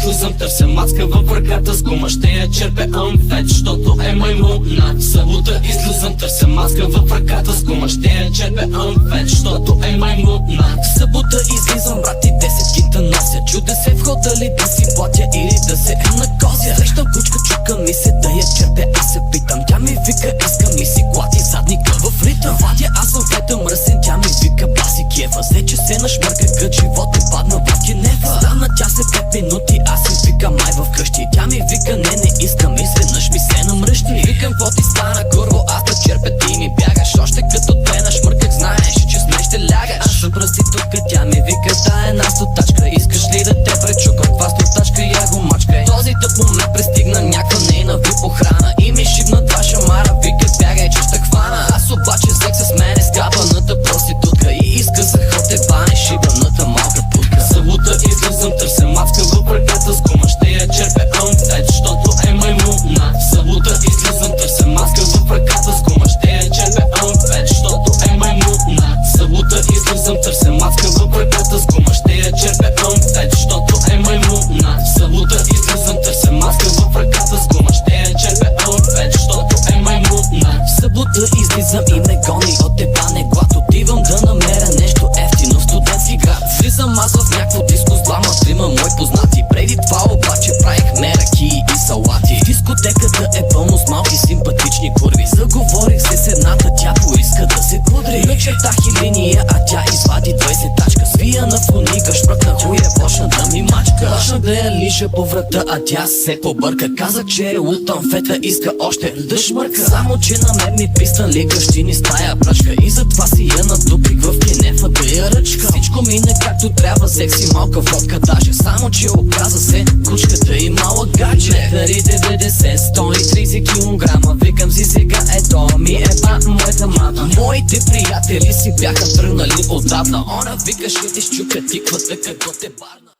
излизам, търся мацка в ръката с гума, ще я черпе амфет, щото е маймуна. В събота излизам, търся маска в ръката с гума, ще я черпе амфет, щото е маймуна. В събота излизам, брати, 10 кинта нося, чудя се в хода ли да си платя или да се накозя. Срещам кучка, чука ми се да я черпе, аз се питам, тя ми вика, искам ли си клати задника в ритъм. Вадя, аз съм фета мръсен, тя ми вика, баси кефа. Взе, че се нашмърка, кът живот е падна в генева. Стана тя се 5 минути, аз си викам май в къщи. Тя ми вика, не искам, изведнъж ми се намръщи. Викам, какво ти стана, курво, аз да черпя, ти ми бягаш. Още като те нашмърках, знаеш, че с мен ще лягаш. Аз съм проститутка, тя ми вика, та една стотачка. Искаш ли да те пречукам, това стотачка, я го мачкай. Този тъп момент пристигна някаква нейна вип охрана и ми шибна два шамара, вика, бягай, че ще хвана. Аз обаче взех с мене скапаната проститутка и иска за ход е бане, шибаната малка путка. Събота излизам, търся мацка в ръката с гума, ще я черпе амфет, щото е маймуна. В събота излизам, търся маска в ръката с гума, ще я черпе амфет, щото е маймуна. В събота излизам, търся маска в ръката с гума, ще я черпе амфет, щото е маймуна. В събота излизам, търся маска в ръката с гума, ще я черпе амфет, щото е маймуна. В събота излизам и ме гони от ебане глад, отивам да намеря нещо ефтино в студентски град. Влизам аз в някакво диско с двама трима мои познати. Преди това обаче правихме ракии и салати. Дискотеката е пълно с малки симпатични курви. Заговорих се с едната, тя поиска да се кудри. Начертах и линия, а тя извади 20 тачка. Свия на фуника, шпръкна хуя, почна да ми мачка. Почна да я лиша по врата, а тя се побърка. Каза, че е от амфета, иска още да шмърка. Само че на мен ми писна ли гъщини с тая пръчка и затова си я надупих в кенефа да я ръчка. Всичко мине както трябва, взех си малка водка даже, само че оказа се кучката и малък гадже. Метъри 90, 130 килограма, викам си сега ето ми е моята мама. Моите приятели си бяха тръгнали отдавна, она вика ще ти щупя тиквата, какво те барна.